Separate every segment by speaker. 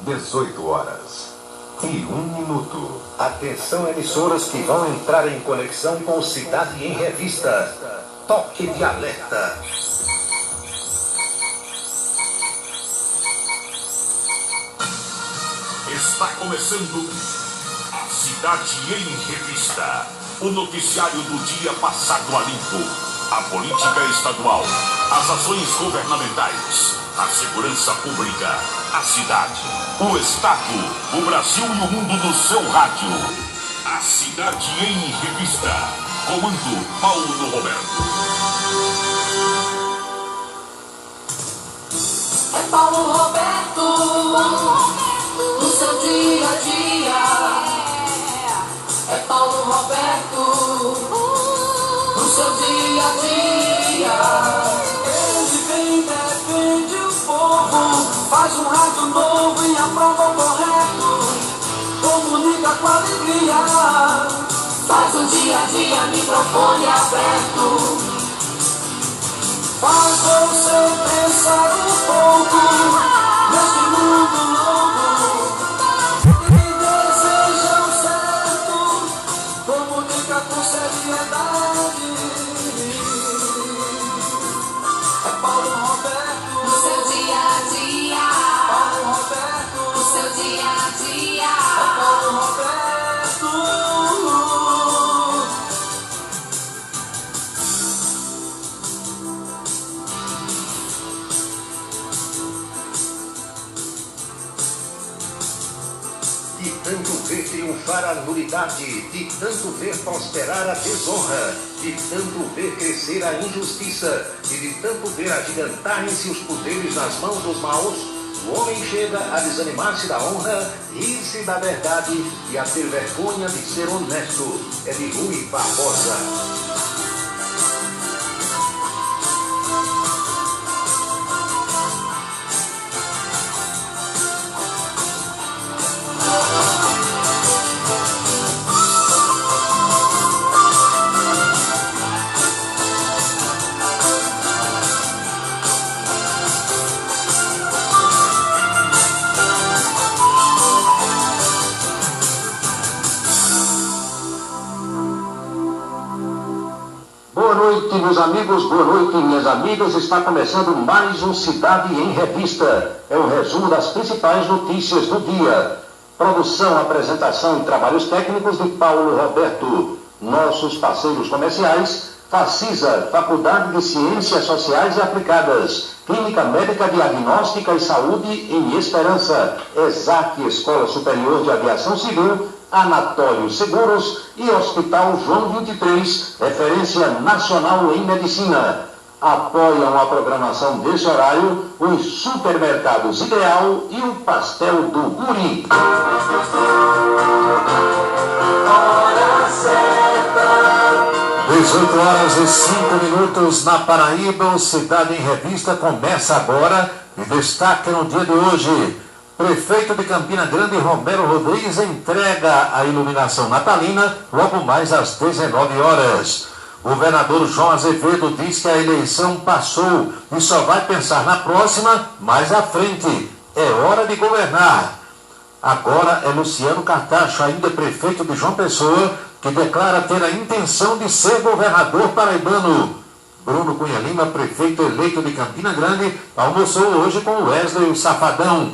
Speaker 1: 18 horas e 1 minuto. Atenção, emissoras que vão entrar em conexão com Cidade em Revista. Toque de alerta.
Speaker 2: Está começando a Cidade em Revista. O noticiário do dia passado a limpo. A política estadual, as ações governamentais, a segurança pública, a cidade, o estado, o Brasil e o mundo no seu rádio. A Cidade em Revista. Comando Paulo Roberto.
Speaker 3: É Paulo Roberto, no seu dia a dia. É Paulo Roberto, no seu dia a dia. Ele vem, defende o povo, faz um rádio novo e aprova o correto, comunica com alegria, faz o dia a dia, microfone aberto, faz você pensar um pouco neste mundo louco e deseja o certo, comunica com seriedade. É Paulo Roberto, no seu dia a dia. Paulo Roberto, no seu dia a dia. É Paulo Roberto.
Speaker 1: De tanto ver triunfar a nulidade, de tanto ver prosperar a desonra, de tanto ver crescer a injustiça e de tanto ver agigantarem-se os poderes nas mãos dos maus, o homem chega a desanimar-se da honra, rir-se da verdade e a ter vergonha de ser honesto. É de Rui Barbosa. Boa noite, meus amigos, boa noite, minhas amigas. Está começando mais um Cidade em Revista. É o resumo das principais notícias do dia. Produção, apresentação e trabalhos técnicos de Paulo Roberto. Nossos parceiros comerciais: Facisa, Faculdade de Ciências Sociais e Aplicadas, Clínica Médica Diagnóstica e Saúde em Esperança, ESAC, Escola Superior de Aviação Civil, Anatório Seguros e Hospital João 23, referência nacional em medicina. Apoiam a programação desse horário os supermercados Ideal e o Pastel do Guri. Hora certa. 18 horas e 5 minutos na Paraíba. O Cidade em Revista começa agora e destaca no dia de hoje: Prefeito de Campina Grande, Romero Rodrigues, entrega a iluminação natalina logo mais às 19 horas. Governador João Azevedo diz que a eleição passou e só vai pensar na próxima mais à frente. É hora de governar. Agora é Luciano Cartacho, ainda prefeito de João Pessoa, que declara ter a intenção de ser governador paraibano. Bruno Cunha Lima, prefeito eleito de Campina Grande, almoçou hoje com Wesley o Safadão.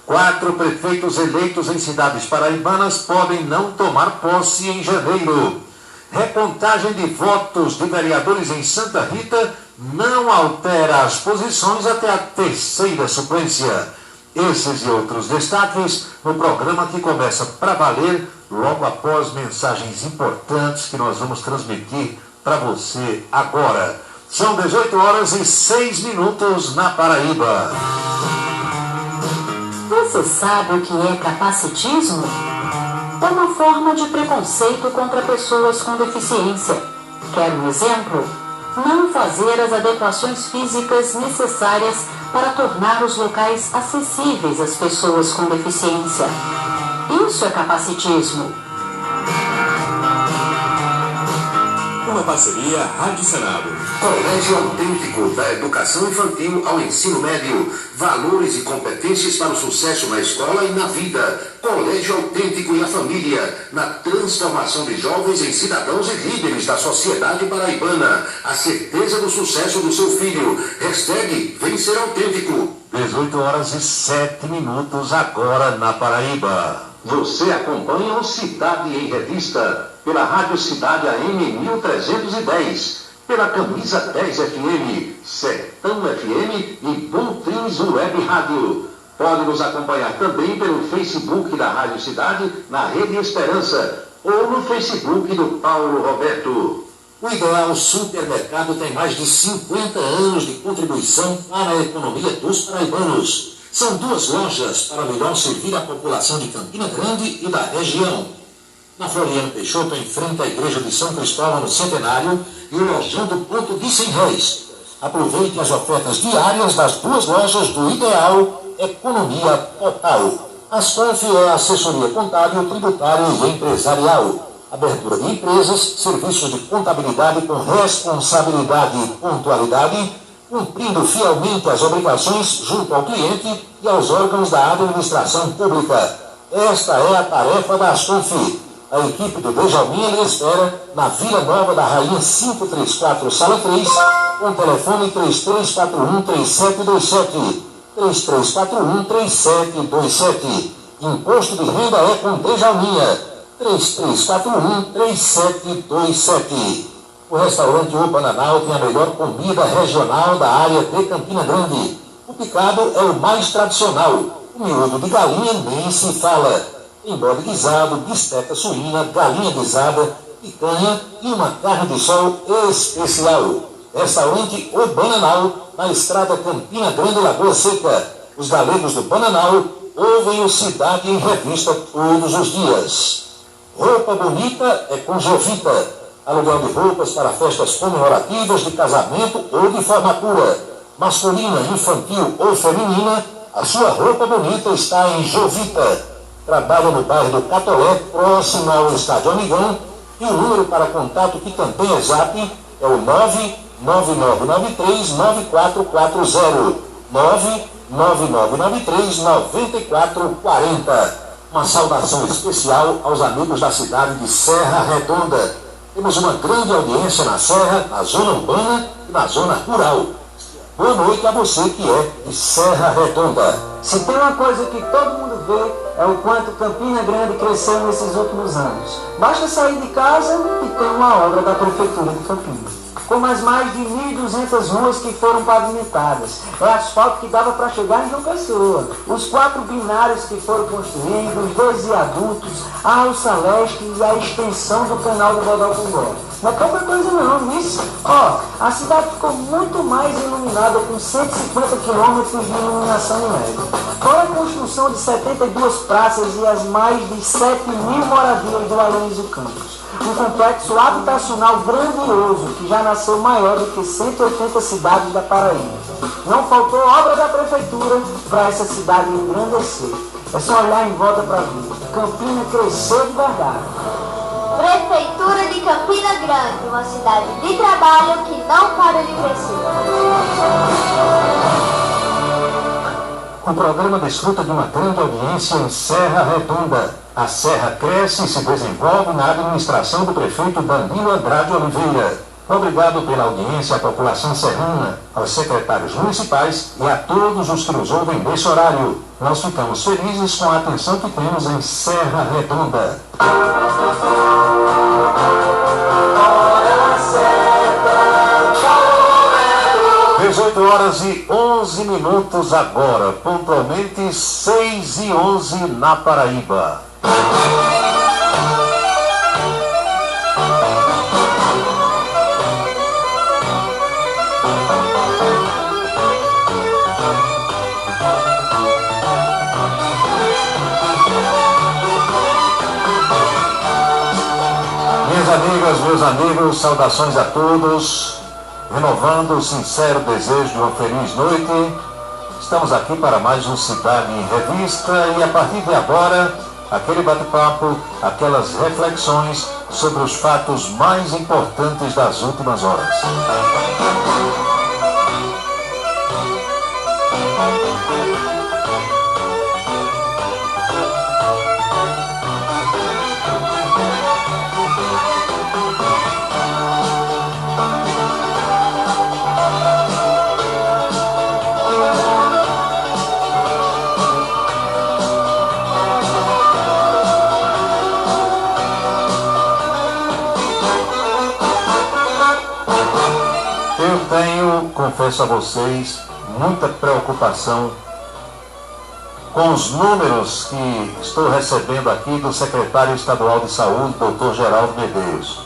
Speaker 1: 4 prefeitos eleitos em cidades paraibanas podem não tomar posse em janeiro. Recontagem de votos de vereadores em Santa Rita não altera as posições até a terceira suplência. Esses e outros destaques no programa que começa para valer logo após mensagens importantes que nós vamos transmitir para você agora. São 18 horas e 6 minutos na Paraíba.
Speaker 4: Você sabe o que é capacitismo? É uma forma de preconceito contra pessoas com deficiência. Quer um exemplo? Não fazer as adequações físicas necessárias para tornar os locais acessíveis às pessoas com deficiência. Isso é capacitismo.
Speaker 5: Uma parceria Rádio Senado.
Speaker 1: Colégio Autêntico, da educação infantil ao ensino médio. Valores e competências para o sucesso na escola e na vida. Colégio Autêntico e a família, na transformação de jovens em cidadãos e líderes da sociedade paraibana. A certeza do sucesso do seu filho. Hashtag Vem Ser Autêntico. 18h07 agora na Paraíba. Você acompanha o Cidade em Revista pela Rádio Cidade AM 1310, pela Camisa 10 FM, Sertão FM e Bom Trins Web Rádio. Pode nos acompanhar também pelo Facebook da Rádio Cidade, na Rede Esperança, ou no Facebook do Paulo Roberto. O Ideal Supermercado tem mais de 50 anos de contribuição para a economia dos paraibanos. São 2 lojas para melhor servir a população de Campina Grande e da região. Na Floriano Peixoto, em frente à Igreja de São Cristóvão no Centenário, e o lojão do Ponto de R$100. Aproveite as ofertas diárias das 2 lojas do Ideal Economia Total. Asconf é assessoria contábil, tributária e empresarial. Abertura de empresas, serviços de contabilidade com responsabilidade e pontualidade, cumprindo fielmente as obrigações junto ao cliente e aos órgãos da administração pública. Esta é a tarefa da Asconf. A equipe do Djalminha lhe espera na Vila Nova da Rainha 534, Sala 3, com telefone 3341-3727. 3341-3727. Imposto de renda é com Djalminha. 3341-3727. O restaurante O Bananal tem a melhor comida regional da área de Campina Grande. O picado é o mais tradicional. O miúdo de galinha nem se fala. Tem bode guisado, bisteca suína, galinha guisada, picanha e uma carne de sol especial. Restaurante O Bananal, na estrada Campina Grande, Lagoa Seca. Os galegos do Bananal ouvem o Cidade em Revista todos os dias. Roupa bonita é com Jovita. Aluguel de roupas para festas comemorativas de casamento ou de formatura. Masculina, infantil ou feminina, a sua roupa bonita está em Jovita. Trabalha no bairro do Catolé, próximo ao Estádio Amigão, e o número para contato, que também é Zap, é o 99993-9440. 99993-9440. Uma saudação especial aos amigos da cidade de Serra Redonda. Temos uma grande audiência na Serra, na zona urbana e na zona rural. Boa noite a você que é de Serra Redonda.
Speaker 6: Se tem uma coisa que todo mundo vê, é o quanto Campina Grande cresceu nesses últimos anos. Basta sair de casa e tem uma obra da Prefeitura de Campina. Como as mais de 1.200 ruas que foram pavimentadas. É asfalto que dava para chegar em João Pessoa. Os 4 binários que foram construídos, os 2 viadutos, a Alça Leste e a extensão do canal do Bodocongó. Não é pouca coisa não, isso. A cidade ficou muito mais iluminada, com 150 quilômetros de iluminação média. Fora a construção de 72 praças e as mais de 7.000 moradias do Aloysio Campos. Um complexo habitacional grandioso, que já nasceu maior do que 180 cidades da Paraíba. Não faltou obra da Prefeitura para essa cidade engrandecer. É só olhar em volta para ver. Campina cresceu de verdade.
Speaker 7: Prefeitura de Campina Grande, uma cidade de trabalho que não para de crescer.
Speaker 1: O programa desfruta de uma grande audiência em Serra Redonda. A Serra cresce e se desenvolve na administração do prefeito Danilo Andrade Oliveira. Obrigado pela audiência à população serrana, aos secretários municipais e a todos os que nos ouvem nesse horário. Nós ficamos felizes com a atenção que temos em Serra Redonda. 18h11 agora, pontualmente 6h11 na Paraíba. Minhas amigas, meus amigos, saudações a todos. Renovando o sincero desejo de uma feliz noite, estamos aqui para mais um Cidade em Revista e a partir de agora aquele bate-papo, aquelas reflexões sobre os fatos mais importantes das últimas horas. Confesso a vocês, muita preocupação com os números que estou recebendo aqui do secretário estadual de saúde, Dr. Geraldo Medeiros.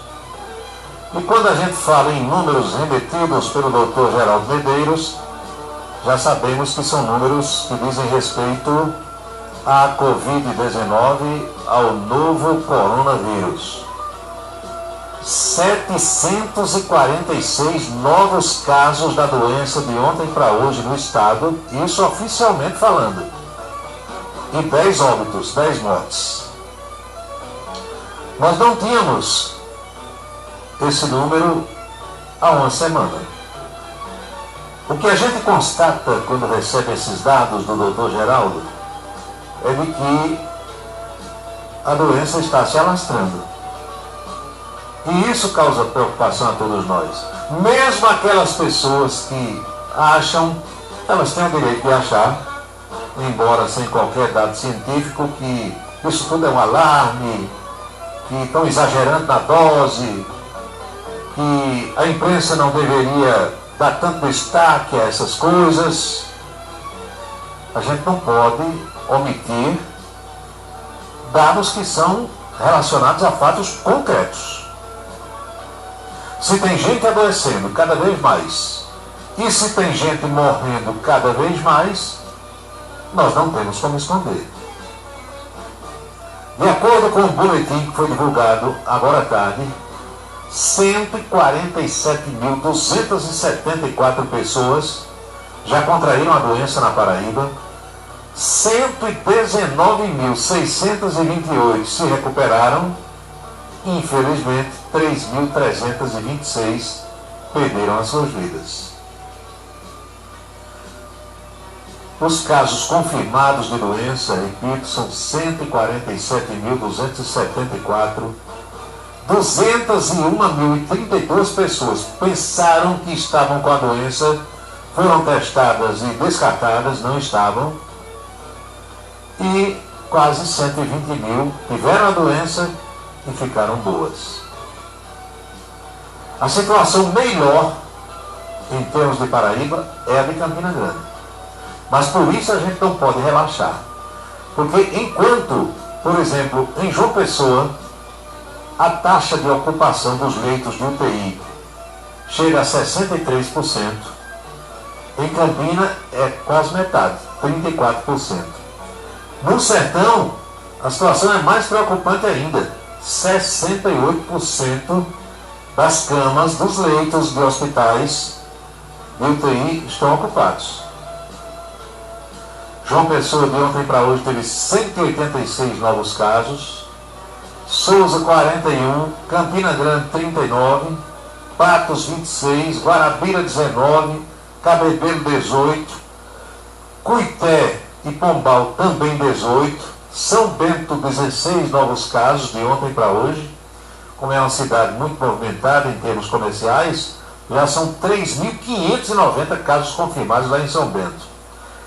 Speaker 1: E quando a gente fala em números remetidos pelo Dr. Geraldo Medeiros, já sabemos que são números que dizem respeito à Covid-19, ao novo coronavírus. 746 novos casos da doença de ontem para hoje no estado, isso oficialmente falando, e 10 óbitos, 10 mortes. Nós não tínhamos esse número há uma semana. O que a gente constata quando recebe esses dados do Dr. Geraldo é de que a doença está se alastrando. E isso causa preocupação a todos nós. Mesmo aquelas pessoas que acham, elas têm o direito de achar, embora sem qualquer dado científico, que isso tudo é um alarme, que estão exagerando na dose, que a imprensa não deveria dar tanto destaque a essas coisas. A gente não pode omitir dados que são relacionados a fatos concretos. Se tem gente adoecendo cada vez mais, e se tem gente morrendo cada vez mais, nós não temos como esconder. De acordo com o boletim que foi divulgado agora à tarde, 147.274 pessoas já contraíram a doença na Paraíba, 119.628 se recuperaram, e, infelizmente, 3.326 perderam as suas vidas. Os casos confirmados de doença, repito, são 147.274. 201.032 pessoas pensaram que estavam com a doença, foram testadas e descartadas, não estavam. E quase 120.000 tiveram a doença e ficaram boas. A situação melhor, em termos de Paraíba, é a de Campina Grande. Mas por isso a gente não pode relaxar. Porque enquanto, por exemplo, em João Pessoa, a taxa de ocupação dos leitos de UTI chega a 63%, em Campina é quase metade, 34%. No Sertão, a situação é mais preocupante ainda. 68% das camas dos leitos de hospitais de UTI estão ocupados. João Pessoa, de ontem para hoje, teve 186 novos casos, Souza 41, Campina Grande 39, Patos 26, Guarabira 19, Cabedelo 18, Cuité e Pombal também 18, São Bento 16 novos casos de ontem para hoje. Como é uma cidade muito movimentada em termos comerciais, já são 3.590 casos confirmados lá em São Bento.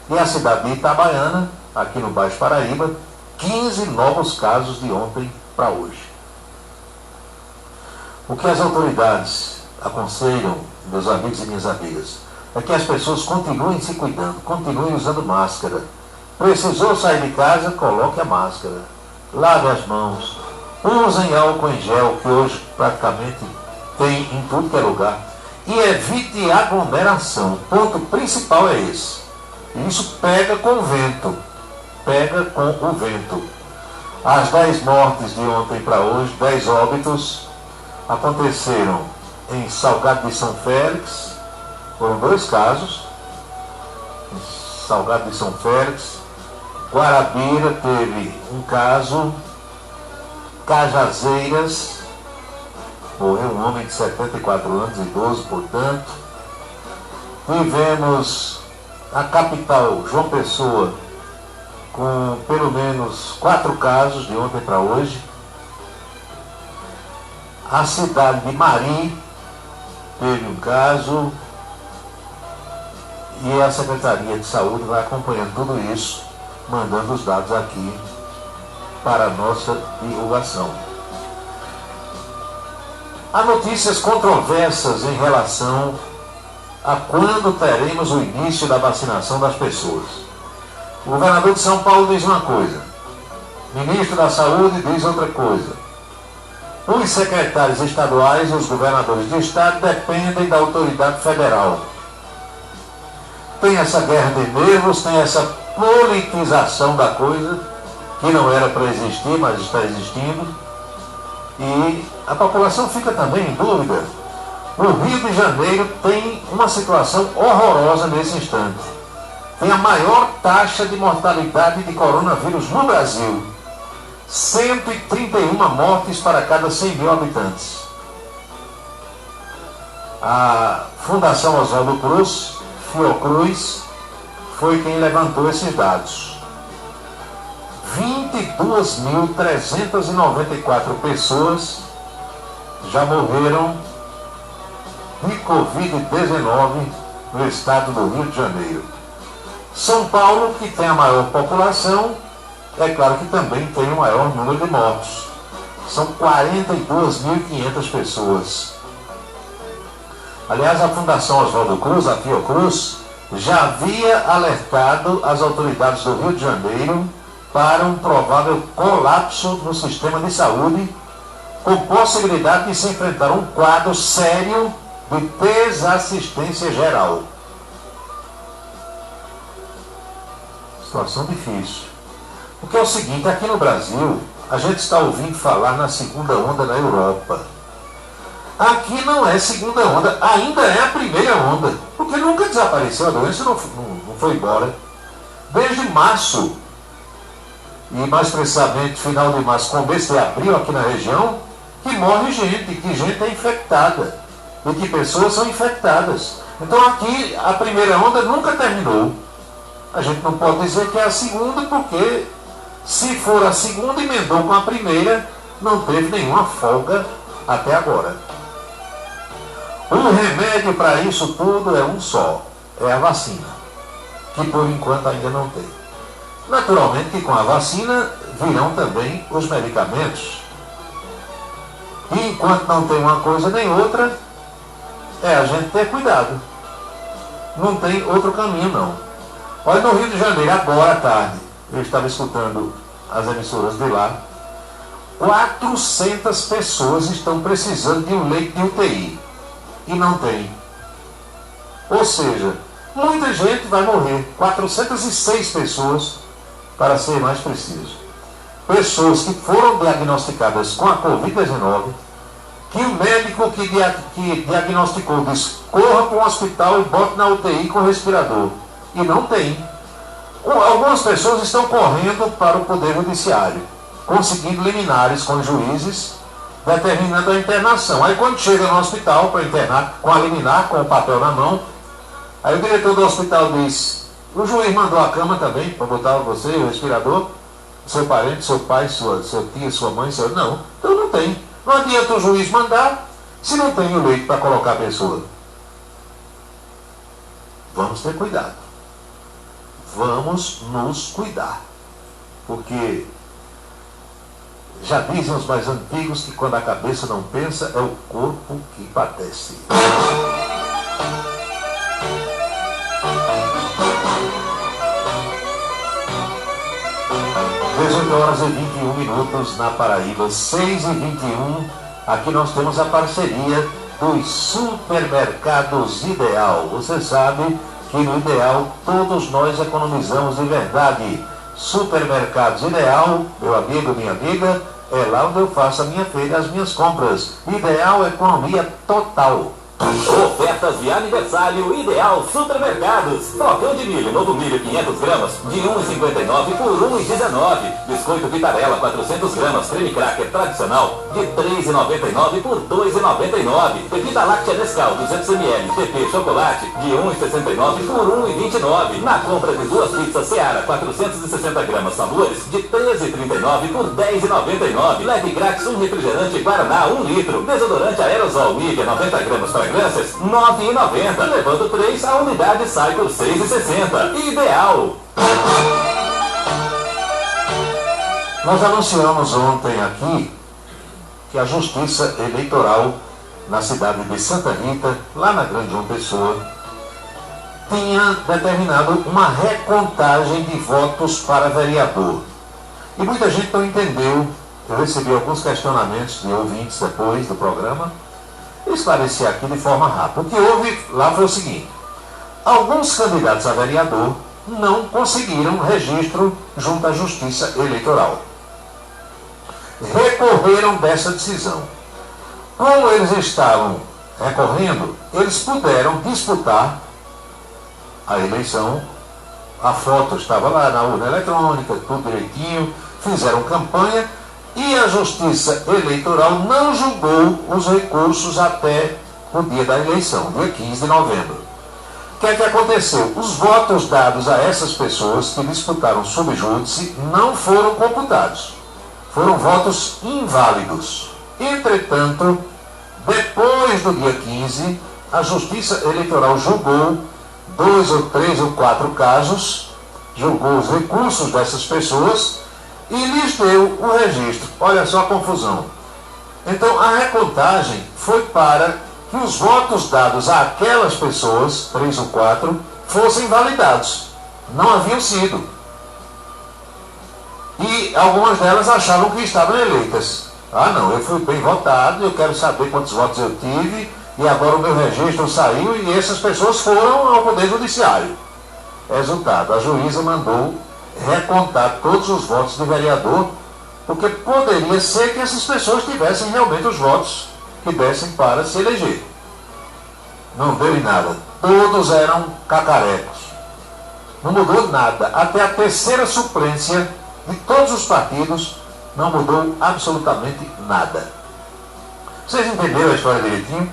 Speaker 1: E a cidade de Itabaiana, aqui no Baixo Paraíba, 15 novos casos de ontem para hoje. O que as autoridades aconselham, meus amigos e minhas amigas, é que as pessoas continuem se cuidando, continuem usando máscara. Precisou sair de casa, coloque a máscara, lave as mãos, usem álcool em gel, que hoje praticamente tem em tudo que é lugar, e evite aglomeração. O ponto principal é esse. Isso pega com o vento, pega com o vento. As 10 mortes de ontem para hoje, 10 óbitos, aconteceram em Salgado de São Félix, foram 2 casos, em Salgado de São Félix, Guarabira teve um caso, Cajazeiras, morreu um homem de 74 anos, idoso, portanto. Tivemos a capital, João Pessoa, com pelo menos 4 casos de ontem para hoje. A cidade de Mari teve um caso. E a Secretaria de Saúde vai acompanhando tudo isso, mandando os dados aqui para a nossa divulgação. Há notícias controversas em relação a quando teremos o início da vacinação das pessoas. O governador de São Paulo diz uma coisa, o ministro da Saúde diz outra coisa. Os secretários estaduais e os governadores de estado dependem da autoridade federal. Tem essa guerra de nervos, tem essa politização da coisa, que não era para existir, mas está existindo. E a população fica também em dúvida. O Rio de Janeiro tem uma situação horrorosa nesse instante. Tem a maior taxa de mortalidade de coronavírus no Brasil. 131 mortes para cada 100 mil habitantes. A Fundação Oswaldo Cruz, Fiocruz, foi quem levantou esses dados. 22.394 pessoas já morreram de Covid-19 no estado do Rio de Janeiro. São Paulo, que tem a maior população, é claro que também tem o maior número de mortos. São 42.500 pessoas. Aliás, a Fundação Oswaldo Cruz, a Fiocruz, já havia alertado as autoridades do Rio de Janeiro para um provável colapso no sistema de saúde, com possibilidade de se enfrentar um quadro sério de desassistência geral. Situação difícil. Porque é o seguinte, aqui no Brasil, a gente está ouvindo falar na segunda onda na Europa. Aqui não é segunda onda, ainda é a primeira onda, porque nunca desapareceu, a doença não foi embora. Desde março, e mais precisamente final de março, começo de abril aqui na região, que morre gente, que gente é infectada, e que pessoas são infectadas. Então aqui a primeira onda nunca terminou. A gente não pode dizer que é a segunda, porque se for a segunda, emendou com a primeira, não teve nenhuma folga até agora. O remédio para isso tudo é um só, é a vacina, que por enquanto ainda não tem. Naturalmente que com a vacina virão também os medicamentos. E enquanto não tem uma coisa nem outra, é a gente ter cuidado. Não tem outro caminho não. Olha, no Rio de Janeiro, agora à tarde, eu estava escutando as emissoras de lá, 400 pessoas estão precisando de um leito de UTI. E não tem. Ou seja, muita gente vai morrer. 406 pessoas, para ser mais preciso. Pessoas que foram diagnosticadas com a Covid-19, que o médico que diagnosticou diz, corra para um hospital e bote na UTI com respirador. E não tem. Algumas pessoas estão correndo para o Poder Judiciário, conseguindo liminares com juízes, determinando a internação. Aí quando chega no hospital para internar, com a liminar, com o papel na mão, aí o diretor do hospital diz, o juiz mandou a cama também, para botar você, o respirador, seu parente, seu pai, seu tio, sua mãe, não, então não tem. Não adianta o juiz mandar, se não tem o leito para colocar a pessoa. Vamos ter cuidado. Vamos nos cuidar. Porque já dizem os mais antigos que quando a cabeça não pensa, é o corpo que padece. 18h21 na Paraíba, 6h21. Aqui nós temos a parceria dos supermercados Ideal. Você sabe que no Ideal todos nós economizamos de verdade. Supermercados Ideal, meu amigo, minha amiga, é lá onde eu faço a minha feira, as minhas compras. Ideal Economia Total.
Speaker 8: Ofertas de aniversário Ideal Supermercados. Flocão de milho, novo milho 500 gramas, de 1,59 por 1,19. Biscoito Vitarella 400 gramas, creme cracker tradicional, de 3,99 por 2,99. Bebida láctea Nescau 200 ml, PP chocolate, de 1,69 por 1,29. Na compra de 2 pizzas Seara 460 gramas sabores, de 13,39 por 10,99. Leve grátis um refrigerante Guaraná 1 litro. Desodorante aerosol Nivea 90 gramas fragrâncias, R$ 9,90. Levando 3, a unidade sai por R$ 6,60. Ideal.
Speaker 1: Nós anunciamos ontem aqui que a Justiça Eleitoral na cidade de Santa Rita, lá na Grande João Pessoa, tinha determinado uma recontagem de votos para vereador. E muita gente não entendeu. Eu recebi alguns questionamentos de ouvintes depois do programa. Esclarecer aqui de forma rápida. O que houve lá foi o seguinte: alguns candidatos a vereador não conseguiram registro junto à Justiça Eleitoral. Recorreram dessa decisão. Como eles estavam recorrendo, eles puderam disputar a eleição. A foto estava lá na urna eletrônica, tudo direitinho, fizeram campanha. E a Justiça Eleitoral não julgou os recursos até o dia da eleição, dia 15 de novembro. O que é que aconteceu? Os votos dados a essas pessoas que disputaram sob júdice não foram computados. Foram votos inválidos. Entretanto, depois do dia 15, a Justiça Eleitoral julgou 2 ou 3 ou 4 casos, julgou os recursos dessas pessoas e lhes deu o registro. Olha só a confusão. Então a recontagem foi para que os votos dados àquelas pessoas, 3 ou 4, fossem validados. Não haviam sido. E algumas delas achavam que estavam eleitas. Ah não, eu fui bem votado, eu quero saber quantos votos eu tive, e agora o meu registro saiu, e essas pessoas foram ao Poder Judiciário. Resultado, a juíza mandou recontar todos os votos de vereador, porque poderia ser que essas pessoas tivessem realmente os votos que dessem para se eleger. Não deu em nada. Todos eram cacarecos. Não mudou nada. Até a terceira suplência de todos os partidos não mudou absolutamente nada. Vocês entenderam a história direitinho?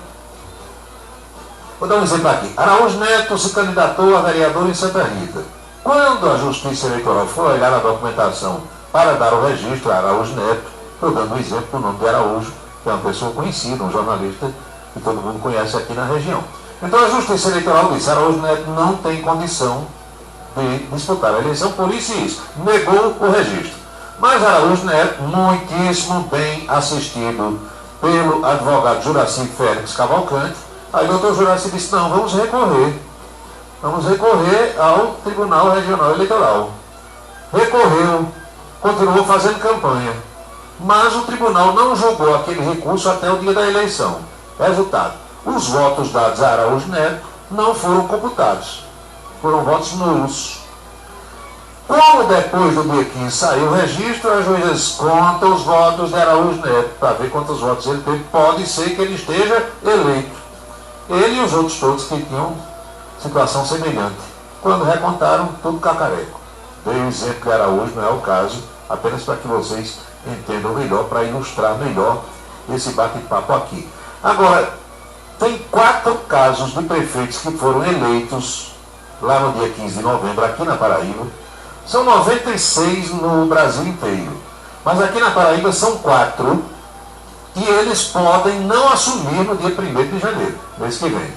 Speaker 1: Vou dar um exemplo aqui. Araújo Neto se candidatou a vereador em Santa Rita. Quando a Justiça Eleitoral foi olhar a documentação para dar o registro a Araújo Neto, estou dando um exemplo do nome de Araújo, que é uma pessoa conhecida, um jornalista que todo mundo conhece aqui na região. Então a Justiça Eleitoral disse: Araújo Neto não tem condição de disputar a eleição, por isso e isso. Negou o registro. Mas Araújo Neto, muitíssimo bem assistido pelo advogado Juraci Félix Cavalcante, aí o doutor Juraci disse: não, vamos recorrer. Vamos recorrer ao Tribunal Regional Eleitoral. Recorreu, continuou fazendo campanha, mas o tribunal não julgou aquele recurso até o dia da eleição. Resultado: os votos dados a Araújo Neto não foram computados. Foram votos nulos. Como depois do dia 15 saiu o registro, a juíza conta os votos de Araújo Neto para ver quantos votos ele teve. Pode ser que ele esteja eleito. Ele e os outros todos que tinham situação semelhante. Quando recontaram, tudo cacareco. Dei o exemplo de Araújo, não é o caso, apenas para que vocês entendam melhor, para ilustrar melhor esse bate-papo aqui. Agora, tem 4 casos de prefeitos que foram eleitos lá no dia 15 de novembro, aqui na Paraíba. São 96 no Brasil inteiro. Mas aqui na Paraíba são 4 e eles podem não assumir no dia 1º de janeiro, mês que vem.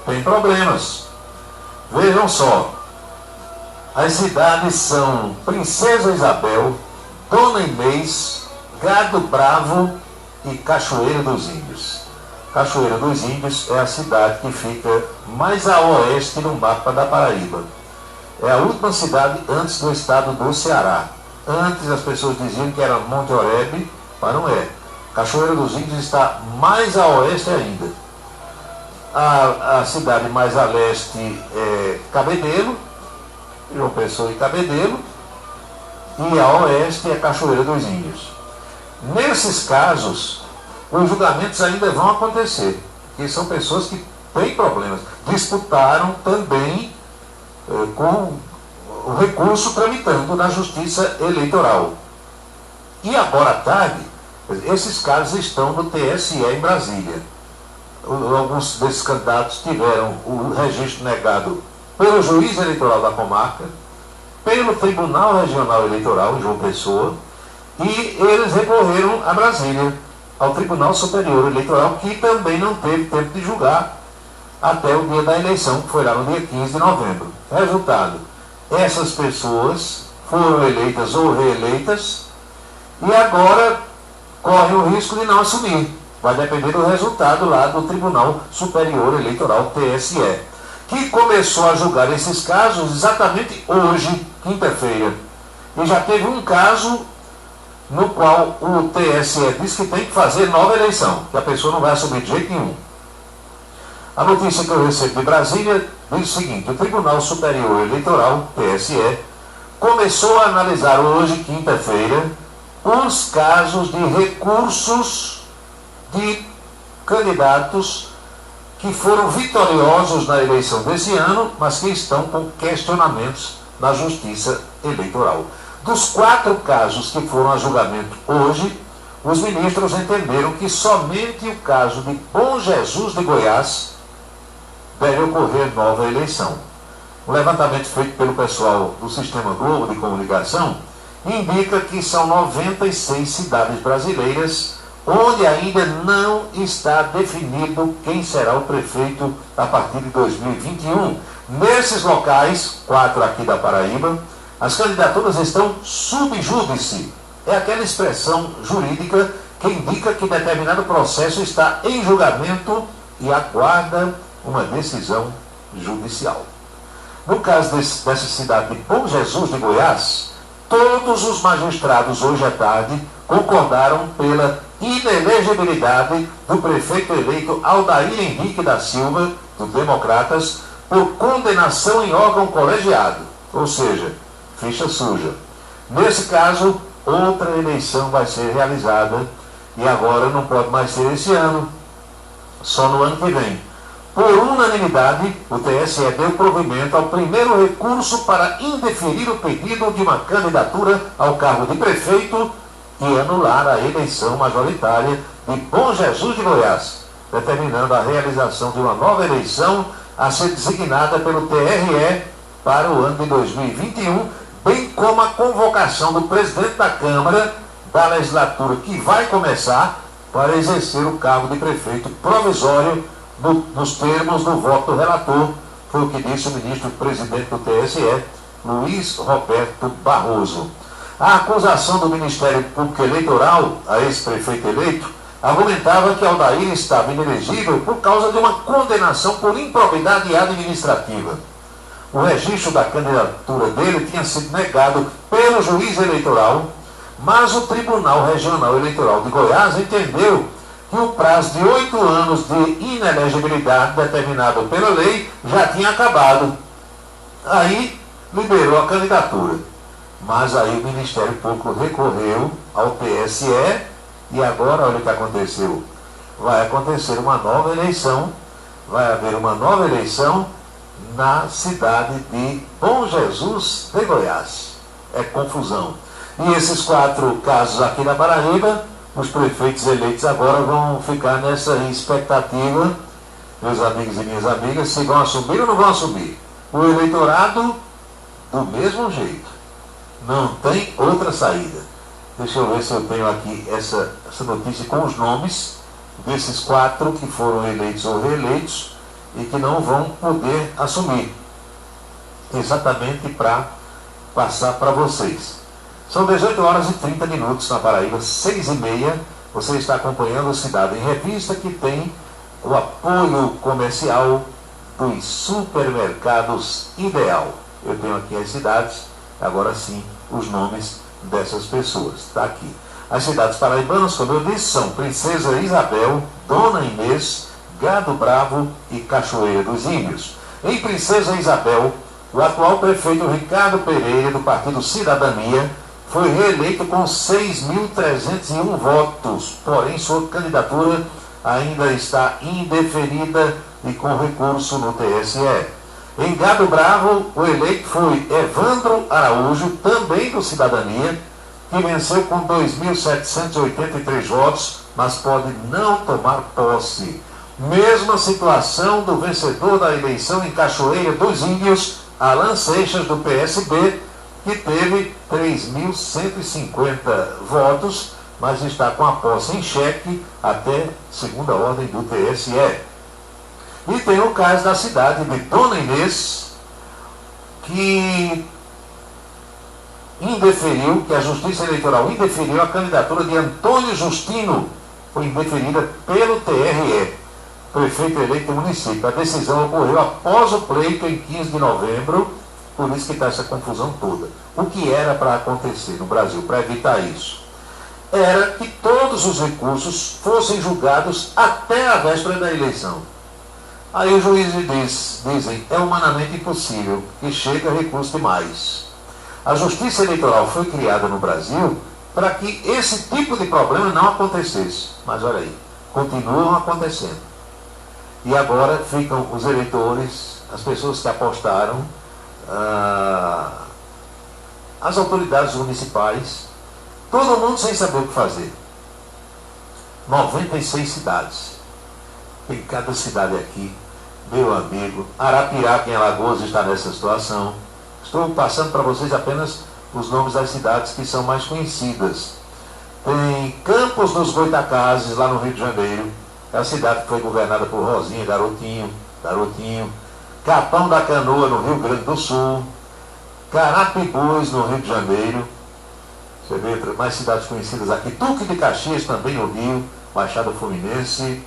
Speaker 1: Tem problemas. Vejam só. As cidades são Princesa Isabel, Dona Inês, Gado Bravo e Cachoeira dos Índios. Cachoeira dos Índios é a cidade que fica mais a oeste no mapa da Paraíba. É a última cidade antes do estado do Ceará. Antes as pessoas diziam que era Monte Oreb, mas não é. Cachoeira dos Índios está mais a oeste ainda. A cidade mais a leste é Cabedelo, João Pessoa e Cabedelo, e a oeste é Cachoeira dos Índios. Nesses casos, os julgamentos ainda vão acontecer. que são pessoas que têm problemas. Disputaram também com o recurso tramitando na Justiça Eleitoral. E agora à tarde, esses casos estão no TSE em Brasília. Alguns desses candidatos tiveram o registro negado pelo juiz eleitoral da comarca, pelo Tribunal Regional Eleitoral em João Pessoa, e eles recorreram a Brasília, ao Tribunal Superior Eleitoral, que também não teve tempo de julgar até o dia da eleição, que foi lá no dia 15 de novembro. Resultado, essas pessoas foram eleitas ou reeleitas e agora correm o risco de não assumir. Vai depender do resultado lá do Tribunal Superior Eleitoral, TSE, que começou a julgar esses casos exatamente hoje, quinta-feira. E já teve um caso no qual o TSE diz que tem que fazer nova eleição, que a pessoa não vai assumir de jeito nenhum. A notícia que eu recebo de Brasília diz o seguinte: o Tribunal Superior Eleitoral, TSE, começou a analisar hoje, quinta-feira, os casos de recursos de candidatos que foram vitoriosos na eleição desse ano, mas que estão com questionamentos na Justiça Eleitoral. Dos 4 casos que foram a julgamento hoje, os ministros entenderam que somente o caso de Bom Jesus de Goiás deve ocorrer nova eleição. Um levantamento feito pelo pessoal do Sistema Globo de Comunicação indica que são 96 cidades brasileiras onde ainda não está definido quem será o prefeito a partir de 2021. Nesses locais, 4 aqui da Paraíba, as candidaturas estão sub júdice. É aquela expressão jurídica que indica que determinado processo está em julgamento e aguarda uma decisão judicial. No caso dessa cidade de Bom Jesus de Goiás, todos os magistrados hoje à tarde concordaram pela inelegibilidade do prefeito eleito Aldair Henrique da Silva, do Democratas, por condenação em órgão colegiado, ou seja, ficha suja. Nesse caso, outra eleição vai ser realizada e agora não pode mais ser esse ano, só no ano que vem. Por unanimidade, o TSE deu provimento ao primeiro recurso para indeferir o pedido de uma candidatura ao cargo de prefeito e anular a eleição majoritária de Bom Jesus de Goiás, determinando a realização de uma nova eleição a ser designada pelo TRE para o ano de 2021, bem como a convocação do presidente da Câmara da legislatura, que vai começar, para exercer o cargo de prefeito provisório nos termos do voto do relator, foi o que disse o ministro-presidente do TSE, Luiz Roberto Barroso. A acusação do Ministério Público Eleitoral a esse prefeito eleito argumentava que Aldair estava inelegível por causa de uma condenação por improbidade administrativa. O registro da candidatura dele tinha sido negado pelo juiz eleitoral, mas o Tribunal Regional Eleitoral de Goiás entendeu que o prazo de 8 anos de inelegibilidade determinado pela lei já tinha acabado. Aí liberou a candidatura. Mas aí o Ministério Público recorreu ao TSE e agora, olha o que aconteceu. Vai acontecer uma nova eleição, vai haver uma nova eleição na cidade de Bom Jesus de Goiás. É confusão. E esses 4 casos aqui na Paraíba, os prefeitos eleitos agora vão ficar nessa expectativa, meus amigos e minhas amigas, se vão assumir ou não vão assumir. O eleitorado, do mesmo jeito. Não tem outra saída. Deixa eu ver se eu tenho aqui essa notícia com os nomes desses 4 que foram eleitos ou reeleitos e que não vão poder assumir. Exatamente para passar para vocês. São 18 horas e 30 minutos na Paraíba, 6h30. Você está acompanhando a Cidade em Revista, que tem o apoio comercial dos supermercados Ideal. Eu tenho aqui as cidades, agora sim, os nomes dessas pessoas. Está aqui. As cidades paraibanas, como eu disse, são Princesa Isabel, Dona Inês, Gado Bravo e Cachoeira dos Índios. Em Princesa Isabel, o atual prefeito Ricardo Pereira, do Partido Cidadania, foi reeleito com 6.301 votos, porém sua candidatura ainda está indeferida e com recurso no TSE. Em Gado Bravo, o eleito foi Evandro Araújo, também do Cidadania, que venceu com 2.783 votos, mas pode não tomar posse. Mesma situação do vencedor da eleição em Cachoeira dos Índios, Alan Seixas, do PSB, que teve 3.150 votos, mas está com a posse em xeque até segunda ordem do TSE. E tem o caso da cidade de Dona Inês, que a Justiça Eleitoral indeferiu a candidatura de Antônio Justino, foi indeferida pelo TRE, prefeito eleito do município. A decisão ocorreu após o pleito em 15 de novembro, por isso que está essa confusão toda. O que era para acontecer no Brasil, para evitar isso? Era que todos os recursos fossem julgados até a véspera da eleição. Aí os juízes dizem, é humanamente impossível, e chega recurso demais. A Justiça Eleitoral foi criada no Brasil para que esse tipo de problema não acontecesse. Mas olha aí, continuam acontecendo. E agora ficam os eleitores, as pessoas que apostaram, as autoridades municipais, todo mundo sem saber o que fazer. 96 cidades. Em cada cidade aqui, meu amigo, Arapiraca em Alagoas está nessa situação. Estou passando para vocês apenas os nomes das cidades que são mais conhecidas. Tem Campos dos Goitacazes, lá no Rio de Janeiro. É a cidade que foi governada por Rosinha, Garotinho. Capão da Canoa, no Rio Grande do Sul. Carapibus, no Rio de Janeiro. Você vê mais cidades conhecidas aqui. Duque de Caxias, também no Rio. Baixada Fluminense.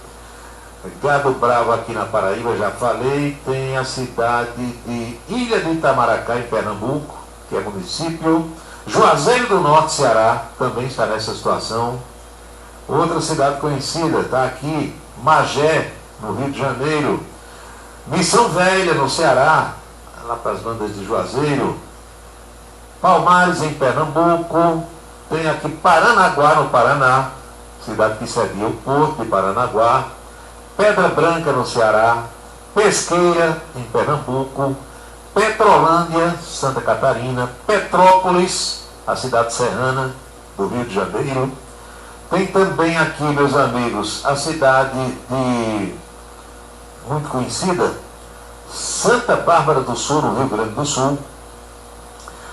Speaker 1: Gado Bravo aqui na Paraíba, já falei. Tem a cidade de Ilha de Itamaracá, em Pernambuco, que é município. Juazeiro do Norte, Ceará, também está nessa situação. Outra cidade conhecida está aqui, Magé, no Rio de Janeiro. Missão Velha, no Ceará, lá para as bandas de Juazeiro. Palmares, em Pernambuco. Tem aqui Paranaguá, no Paraná, cidade que cedia o Porto de Paranaguá. Pedra Branca, no Ceará. Pesqueira, em Pernambuco. Petrolândia, Santa Catarina. Petrópolis, a cidade serrana do Rio de Janeiro. Tem também aqui, meus amigos, a cidade muito conhecida, Santa Bárbara do Sul, no Rio Grande do Sul.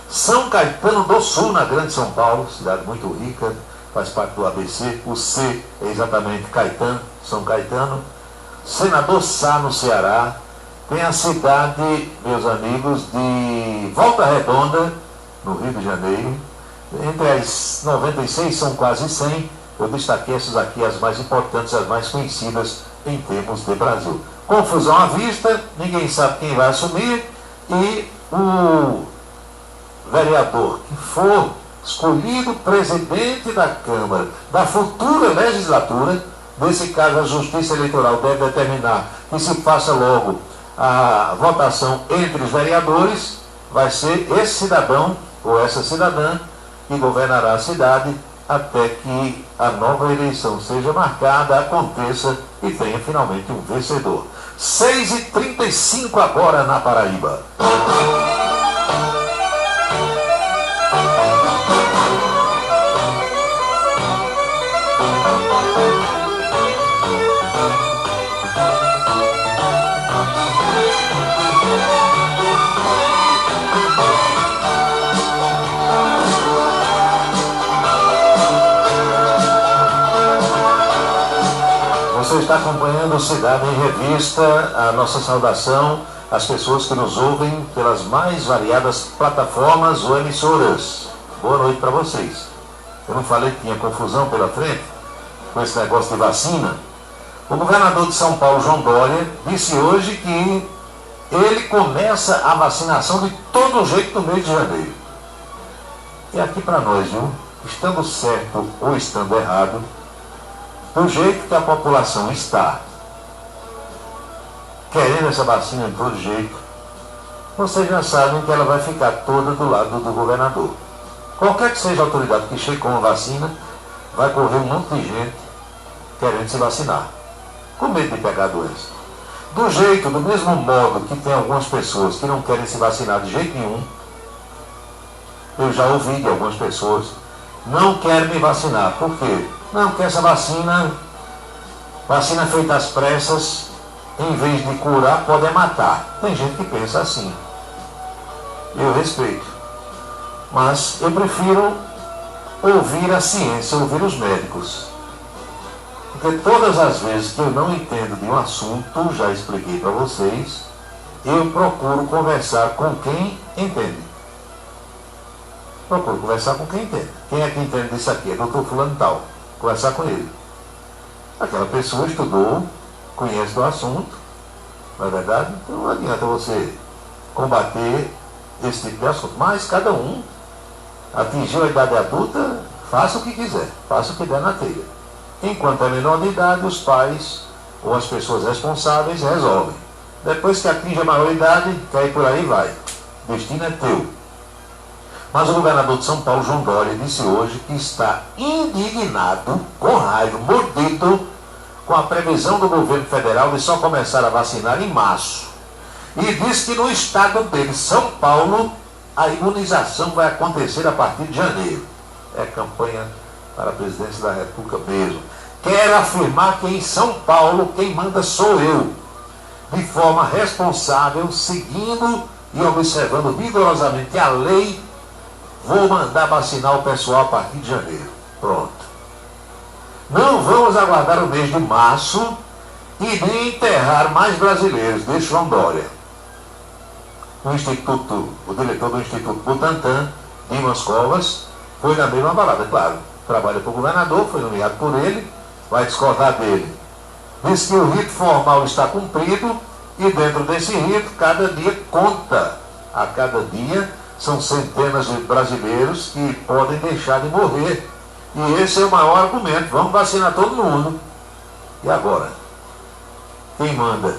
Speaker 1: São Caetano do Sul, na Grande São Paulo, cidade muito rica, faz parte do ABC. O C é exatamente Caetano, São Caetano. Senador Sá, no Ceará. Tem a cidade, meus amigos, de Volta Redonda, no Rio de Janeiro. Entre as 96 são quase 100. Eu destaquei essas aqui, as mais importantes, as mais conhecidas em termos de Brasil. Confusão à vista, ninguém sabe quem vai assumir, e o vereador que for escolhido presidente da Câmara da futura legislatura, nesse caso a Justiça Eleitoral deve determinar que se faça logo a votação entre os vereadores, vai ser esse cidadão ou essa cidadã que governará a cidade até que a nova eleição seja marcada, aconteça e tenha finalmente um vencedor. 6h35 agora na Paraíba. Você está acompanhando o Cidade em Revista, a nossa saudação às pessoas que nos ouvem pelas mais variadas plataformas ou emissoras. Boa noite para vocês. Eu não falei que tinha confusão pela frente com esse negócio de vacina? O governador de São Paulo, João Dória, disse hoje que ele começa a vacinação de todo jeito no mês de janeiro. E aqui para nós, viu? Estando certo ou estando errado, do jeito que a população está querendo essa vacina de todo jeito, vocês já sabem que ela vai ficar toda do lado do governador. Qualquer que seja a autoridade que chegue com a vacina, vai correr um monte de gente querendo se vacinar. com medo de pegar a doença. Do mesmo modo que tem algumas pessoas que não querem se vacinar de jeito nenhum, eu já ouvi de algumas pessoas, não querem me vacinar. Por quê? Não, porque essa vacina feita às pressas, em vez de curar, pode matar. Tem gente que pensa assim. Eu respeito. Mas eu prefiro ouvir a ciência, ouvir os médicos. Porque todas as vezes que eu não entendo de um assunto, já expliquei para vocês, eu procuro conversar com quem entende. Procuro conversar com quem entende. Quem é que entende disso aqui? É doutor fulano tal. Conversar com ele. Aquela pessoa estudou, conhece do assunto, não é verdade? Então não adianta você combater esse tipo de assunto. Mas cada um atingiu a idade adulta, faça o que quiser, faça o que der na telha. Enquanto é menor de idade, os pais ou as pessoas responsáveis resolvem. Depois que atinge a maioridade, que aí por aí vai. O destino é teu. Mas o governador de São Paulo, João Dória, disse hoje que está indignado, com raiva, mordido, com a previsão do governo federal de só começar a vacinar em março. E diz que no estado dele, São Paulo, a imunização vai acontecer a partir de janeiro. É campanha para a presidência da República mesmo. Quero afirmar que em São Paulo quem manda sou eu, de forma responsável, seguindo e observando rigorosamente a lei, vou mandar vacinar o pessoal a partir de janeiro. Pronto. Não vamos aguardar o mês de março e nem enterrar mais brasileiros, disse João Dória. O diretor do Instituto Butantan, Dimas Covas, foi na mesma balada, claro. Trabalha para o governador, foi nomeado por ele, vai discordar dele. Diz que o rito formal está cumprido e dentro desse rito, cada dia conta. A cada dia são centenas de brasileiros que podem deixar de morrer. E esse é o maior argumento. Vamos vacinar todo mundo. E agora? Quem manda?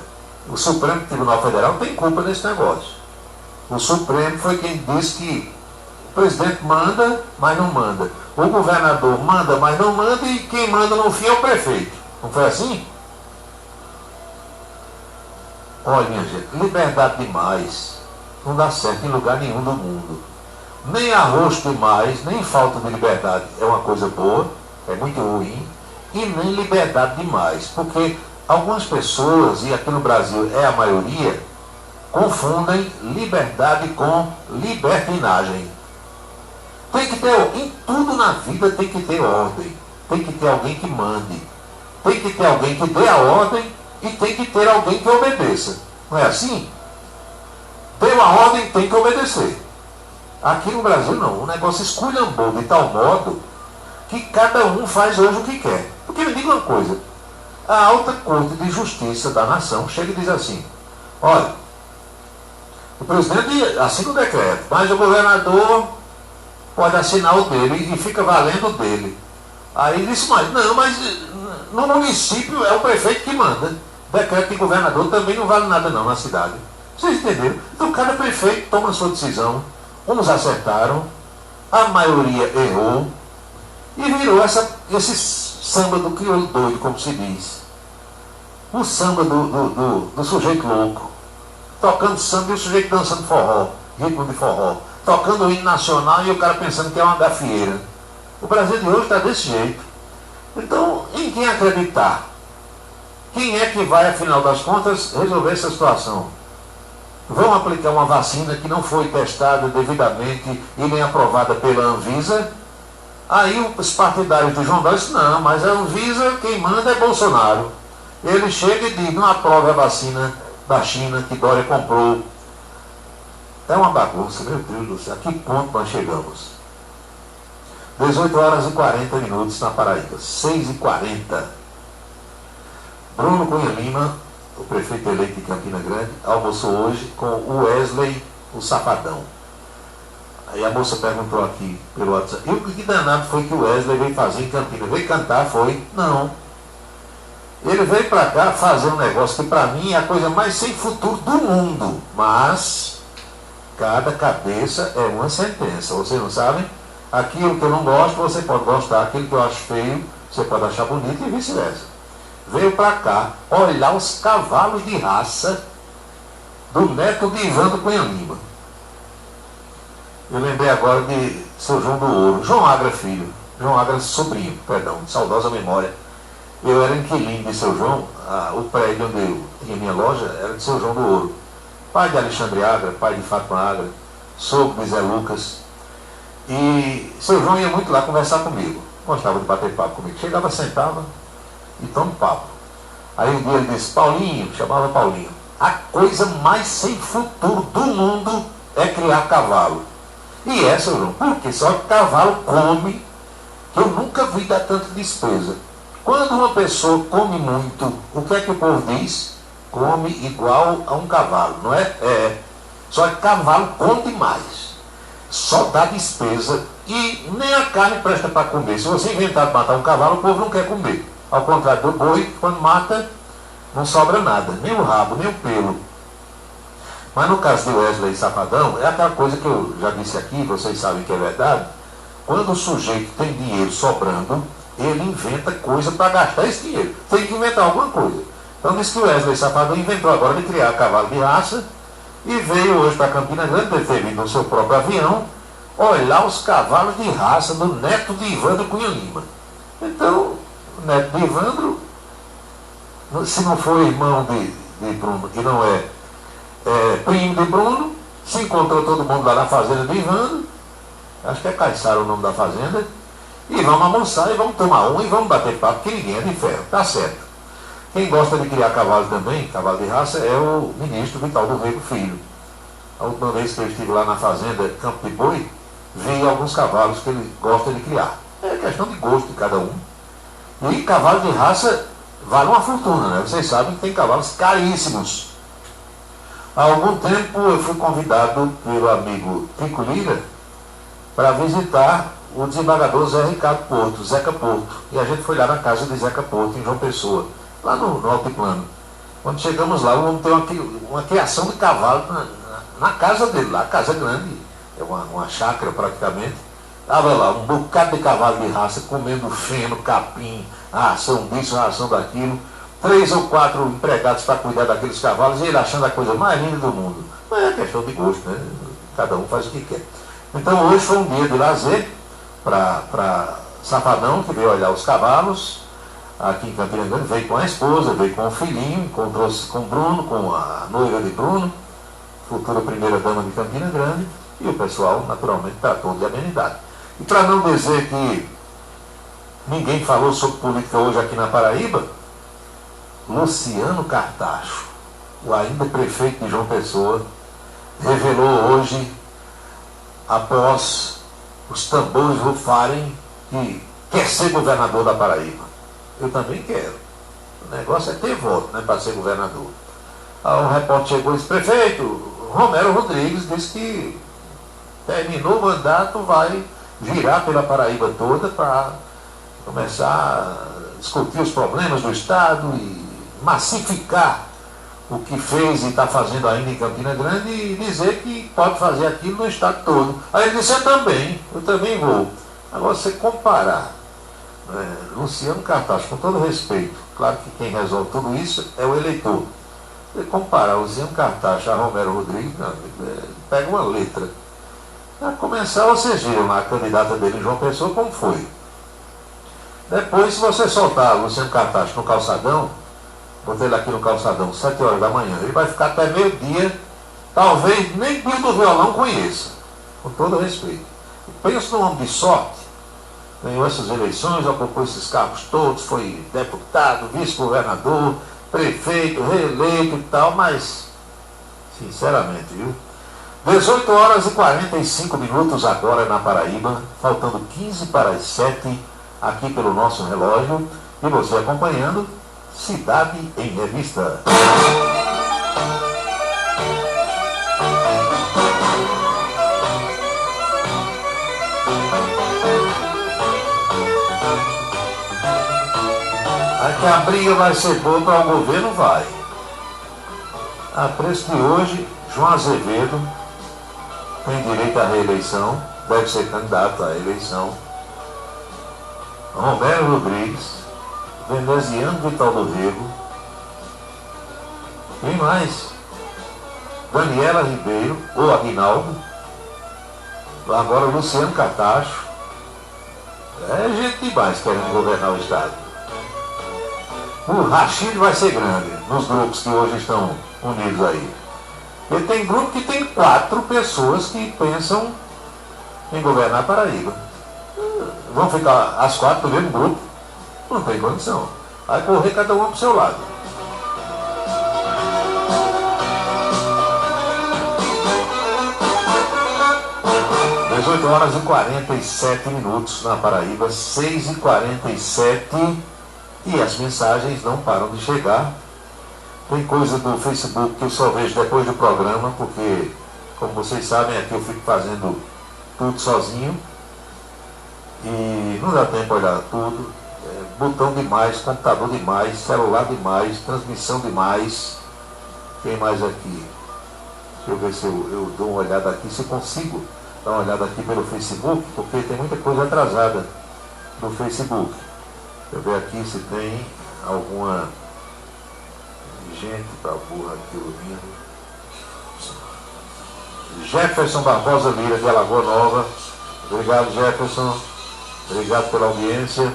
Speaker 1: O Supremo Tribunal Federal tem culpa nesse negócio. O Supremo foi quem disse que o presidente manda, mas não manda. O governador manda, mas não manda, e quem manda no fim é o prefeito. Não foi assim? Olha, minha gente, liberdade demais não dá certo em lugar nenhum do mundo. Nem arrosto demais, nem falta de liberdade é uma coisa boa, é muito ruim, e nem liberdade demais, porque algumas pessoas, e aqui no Brasil é a maioria, confundem liberdade com libertinagem. Tem que ter, em tudo na vida tem que ter ordem, tem que ter alguém que mande, tem que ter alguém que dê a ordem e tem que ter alguém que obedeça. Não é assim? Deu a ordem, tem que obedecer. Aqui no Brasil não, o negócio esculhambou de tal modo que cada um faz hoje o que quer. Porque me diga uma coisa, a Alta Corte de Justiça da Nação chega e diz assim, olha, o presidente assina o decreto, mas o governador pode assinar o dele e fica valendo o dele. Aí disse, mas no município é o prefeito que manda. Decreto de governador também não vale nada não na cidade. Vocês entenderam? Então cada prefeito toma a sua decisão. Uns acertaram, a maioria errou, e virou esse samba do crioulo doido, como se diz. O samba do sujeito louco. Tocando samba e o sujeito dançando forró, ritmo de forró. Tocando o hino nacional e o cara pensando que é uma gafieira. O Brasil de hoje está desse jeito. Então, em quem acreditar? Quem é que vai, afinal das contas, resolver essa situação? Vão aplicar uma vacina que não foi testada devidamente e nem aprovada pela Anvisa? Aí os partidários do João Dória dizem, não, mas a Anvisa, quem manda é Bolsonaro. Ele chega e diz, não aprova a vacina da China que Dória comprou. É uma bagunça, meu Deus do céu, a que ponto nós chegamos? 18 horas e 40 minutos na Paraíba, 6h40. Bruno Cunha Lima, o prefeito eleito de Campina Grande, almoçou hoje com o Wesley, o Safadão. Aí a moça perguntou aqui pelo WhatsApp, e o que danado foi que o Wesley veio fazer em Campina? Veio cantar, foi? Não. Ele veio para cá fazer um negócio que para mim é a coisa mais sem futuro do mundo. Mas cada cabeça é uma sentença. Vocês não sabem? Aquilo que eu não gosto, você pode gostar. Aquilo que eu acho feio, você pode achar bonito e vice-versa. veio para cá olhar os cavalos de raça do neto de Ivandro Cunha Lima. Eu lembrei agora de seu João do Ouro, João Agra filho, João Agra sobrinho, perdão, de saudosa memória. Eu era inquilino de seu João, o prédio onde eu tinha minha loja era de seu João do Ouro. Pai de Alexandre Agra, pai de Fátima Agra, sogro de Zé Lucas. E seu João ia muito lá conversar comigo, gostava de bater papo comigo. Chegava, sentava e toma papo. Aí um dia ele disse, Paulinho, chamava Paulinho, a coisa mais sem futuro do mundo é criar cavalo. E é, seu João, porque só que cavalo come, que eu nunca vi dar tanta despesa. Quando uma pessoa come muito, o que é que o povo diz? Come igual a um cavalo, não é? É. Só que cavalo come demais. Só dá despesa e nem a carne presta para comer. Se você inventar de matar um cavalo, o povo não quer comer. Ao contrário do boi, quando mata, não sobra nada, nem o rabo, nem o pelo. Mas no caso de Wesley Safadão, é aquela coisa que eu já disse aqui, vocês sabem que é verdade. Quando o sujeito tem dinheiro sobrando, ele inventa coisa para gastar esse dinheiro. Tem que inventar alguma coisa. Então diz que o Wesley Safadão inventou agora de criar cavalo de raça e veio hoje para Campina Grande, deve ter vindo no seu próprio avião, olhar os cavalos de raça do neto de Ivandro Cunha Lima. Então, o neto de Ivandro, se não for irmão de Bruno, que não é primo de Bruno, se encontrou todo mundo lá na fazenda de Ivandro, acho que é Caiçara o nome da fazenda, e vamos almoçar e vamos tomar um e vamos bater papo, que ninguém é de ferro, tá certo. Quem gosta de criar cavalo também, cavalo de raça, é o ministro Vital do Rego Filho. A última vez que eu estive lá na fazenda Campo de Boi, vi alguns cavalos que ele gosta de criar. É questão de gosto de cada um. E cavalo de raça vale uma fortuna, né? Vocês sabem que tem cavalos caríssimos. Há algum tempo eu fui convidado pelo amigo Pico Lira para visitar o desembargador Zé Ricardo Porto, Zeca Porto. E a gente foi lá na casa de Zeca Porto, em João Pessoa, lá no Altiplano. Quando chegamos lá, o homem tem uma criação de cavalo na casa dele, lá, casa grande, é uma chácara praticamente. Estava lá, um bocado de cavalo de raça, comendo feno, capim, ração disso, ração daquilo. 3 ou 4 empregados para cuidar daqueles cavalos, e ele achando a coisa mais linda do mundo. Mas é questão de gosto, né? Cada um faz o que quer. Então hoje foi um dia de lazer para Safadão, que veio olhar os cavalos aqui em Campina Grande, veio com a esposa, veio com o filhinho, encontrou-se com o Bruno, com a noiva de Bruno, futura primeira dama de Campina Grande, e o pessoal naturalmente tratou de amenidade. E para não dizer que ninguém falou sobre política hoje aqui na Paraíba, Luciano Cartacho, o ainda prefeito de João Pessoa, revelou hoje, após os tambores rufarem, que quer ser governador da Paraíba. Eu também quero. O negócio é ter voto, né, para ser governador. Aí um repórter chegou e disse, prefeito, Romero Rodrigues disse que terminou o mandato, vai virar pela Paraíba toda para começar a discutir os problemas do Estado e massificar o que fez e está fazendo ainda em Campina Grande e dizer que pode fazer aquilo no Estado todo. Aí ele disse, eu também vou. Agora, você comparar Luciano Cartacho, com todo respeito, claro que quem resolve tudo isso é o eleitor. Você comparar Luciano Cartacho a Romero Rodrigues, pega uma letra. Para começar, vocês viram a candidata dele em João Pessoa como foi. Depois, se você soltar Luciano Cartacho no calçadão, botei ele aqui no calçadão, 7 horas da manhã, ele vai ficar até meio-dia, talvez nem Pio do Violão conheça, com todo respeito. Pensa num homem de sorte, ganhou essas eleições, ocupou esses cargos todos, foi deputado, vice-governador, prefeito, reeleito e tal, mas, sinceramente, viu? 18 horas e 45 minutos agora na Paraíba, faltando 15 para as 7, aqui pelo nosso relógio, e você acompanhando Cidade em Revista. Aqui a briga vai ser boa para o governo, vai. A preço de hoje, João Azevedo tem direito à reeleição, deve ser candidato à eleição. Romero Rodrigues Veneziano Vital do Rego. Quem mais? Daniela Ribeiro, ou Aguinaldo. Agora o Luciano Cartacho. É gente demais querendo governar o estado. O rachid vai ser grande nos grupos que hoje estão unidos aí. E tem grupo que tem 4 pessoas que pensam em governar Paraíba. Vão ficar as 4 do mesmo grupo? Não tem condição. Vai correr cada uma para o seu lado. Às 8 horas e 47 minutos na Paraíba, 6h47, e as mensagens não param de chegar. Tem coisa do Facebook que eu só vejo depois do programa, porque, como vocês sabem, aqui eu fico fazendo tudo sozinho e não dá tempo de olhar tudo. Botão demais, computador demais, celular demais, transmissão demais. Quem mais aqui? Deixa eu ver se eu dou uma olhada aqui, se consigo dar uma olhada aqui pelo Facebook, porque tem muita coisa atrasada no Facebook. Deixa eu ver aqui se tem alguma gente para burra aqui ouvindo. Jefferson Barbosa Lira, de Alagoa Nova. Obrigado, Jefferson. Obrigado pela audiência.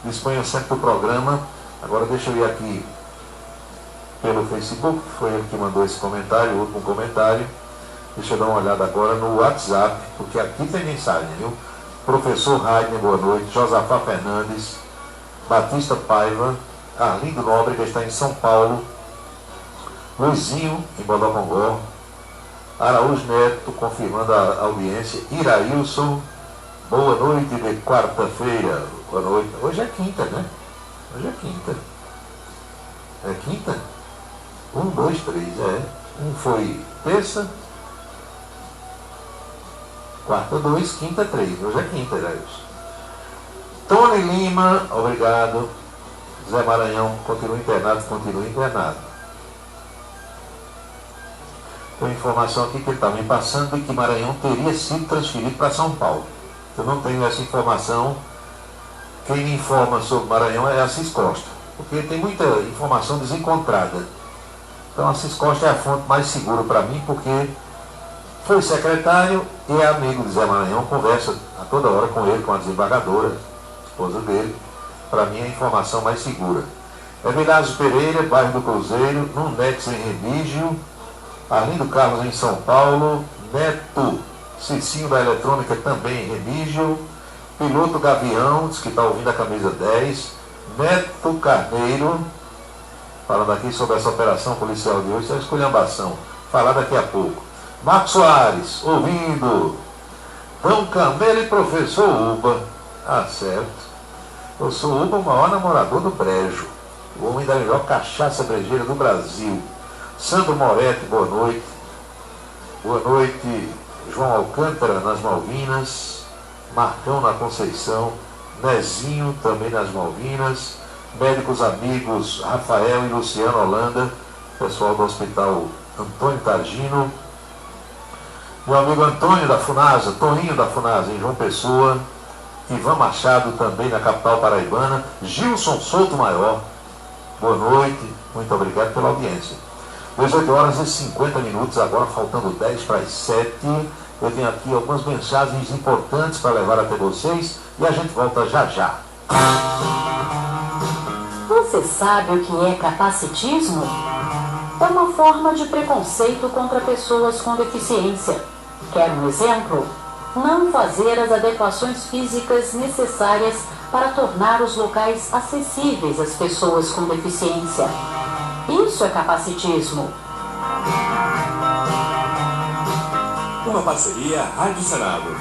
Speaker 1: Disponha sempre do programa. Agora deixa eu ir aqui pelo Facebook, foi ele que mandou esse comentário, o último comentário. Deixa eu dar uma olhada agora no WhatsApp, porque aqui tem mensagem, viu? Professor Rainer, boa noite. Josafá Fernandes, Batista Paiva, Arlindo Nobre, que está em São Paulo, Luizinho, em Bodocongó, Araújo Neto, confirmando a audiência, Irailson, boa noite de quarta-feira. Boa noite. Hoje é quinta, né? Hoje é quinta. É quinta? 1, 2, 3, é. Um foi terça, quarta 2, quinta 3. Hoje é quinta, Irailson. Tony Lima, obrigado. Zé Maranhão, continua internado, continua internado. Tem informação aqui que ele está me passando de que Maranhão teria sido transferido para São Paulo. Eu não tenho essa informação. Quem me informa sobre Maranhão é a Assis Costa, porque tem muita informação desencontrada. Então a Assis Costa é a fonte mais segura para mim, porque foi secretário e é amigo de Zé Maranhão, conversa a toda hora com ele, com a desembargadora, esposa dele. Para mim é a informação mais segura. Emilásio Pereira, bairro do Cruzeiro, Nunex em Remígio, Arlindo Carlos em São Paulo, Neto Cicinho da Eletrônica também em Remígio, Piloto Gavião, diz que está ouvindo a camisa 10, Neto Carneiro, falando aqui sobre essa operação policial de hoje, essa esculhambação, falar daqui a pouco. Marcos Soares, ouvindo, Dom Camelo e Professor Uba, certo. Eu sou Uba, o maior namorador do brejo, o homem da melhor cachaça brejeira do Brasil. Sandro Moretti, boa noite. Boa noite, João Alcântara nas Malvinas, Marcão na Conceição, Nezinho também nas Malvinas, médicos amigos Rafael e Luciano Holanda, pessoal do Hospital Antônio Targino, meu amigo Antônio da Funasa, Toninho da Funasa em João Pessoa, Ivan Machado também na capital paraibana, Gilson Souto Maior, boa noite, muito obrigado pela audiência. 18 horas e 50 minutos, agora faltando 10 para as 7. Eu tenho aqui algumas mensagens importantes para levar até vocês e a gente volta já já.
Speaker 4: Você sabe o que é capacitismo? É uma forma de preconceito contra pessoas com deficiência. Quer um exemplo? Não fazer as adequações físicas necessárias para tornar os locais acessíveis às pessoas com deficiência. Isso é capacitismo.
Speaker 5: Uma parceria Rádio Senado.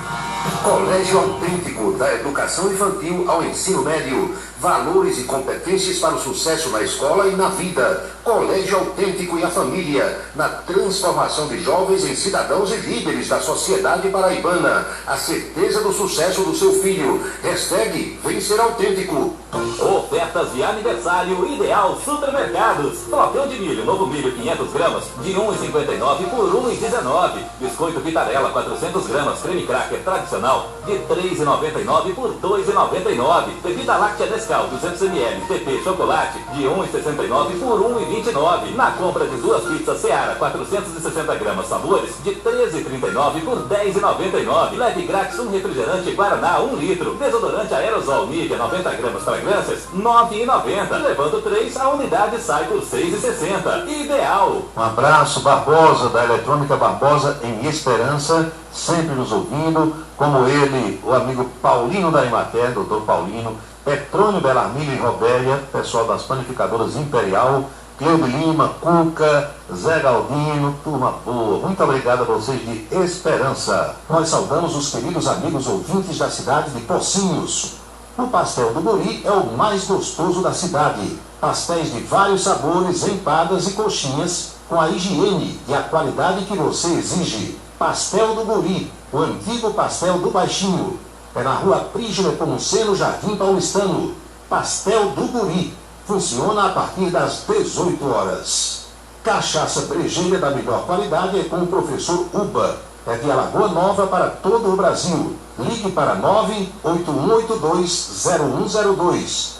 Speaker 9: Colégio Autêntico, da educação infantil ao ensino médio. Valores e competências para o sucesso na escola e na vida. Colégio Autêntico e a família, na transformação de jovens em cidadãos e líderes da sociedade paraibana. A certeza do sucesso do seu filho. Hashtag Vem Ser Autêntico.
Speaker 8: Ofertas de aniversário Ideal Supermercados. Flocão de milho, novo milho 500 gramas, de R$ 1,59 por R$ 1,19. Biscoito Pitarela 400 gramas, creme cracker tradicional, de R$ 3,99 por R$ 2,99. Bebida láctea Nescau Nescau 200ml TP Chocolate de 1,69 por 1,29. Na compra de 2 pizzas Seara 460 gramas sabores de 13,39 por 10,99. Leve grátis um refrigerante Guaraná 1 litro. Desodorante aerosol Nivea 90 gramas fragrâncias 9,90. Levando 3, a unidade sai por 6,60. Ideal.
Speaker 1: Um abraço, Barbosa, da Eletrônica Barbosa, em Esperança, sempre nos ouvindo, como ele, o amigo Paulino da Imater, doutor Paulino, Petrônio Belarmino e Robélia, pessoal das panificadoras Imperial, Cleude Lima, Cuca, Zé Galdino, turma boa. Muito obrigado a vocês de Esperança. Nós saudamos os queridos amigos ouvintes da cidade de Pocinhos. O pastel do Guri é o mais gostoso da cidade. Pastéis de vários sabores, empadas e coxinhas, com a higiene e a qualidade que você exige. Pastel do Guri, o antigo pastel do Baixinho. É na rua Prígio Nepomuceno, Jardim Paulistano. Pastel do Guri. Funciona a partir das 18 horas. Cachaça brejeira da melhor qualidade é com o professor Uba. É de Alagoa Nova para todo o Brasil. Ligue para 98182-0102.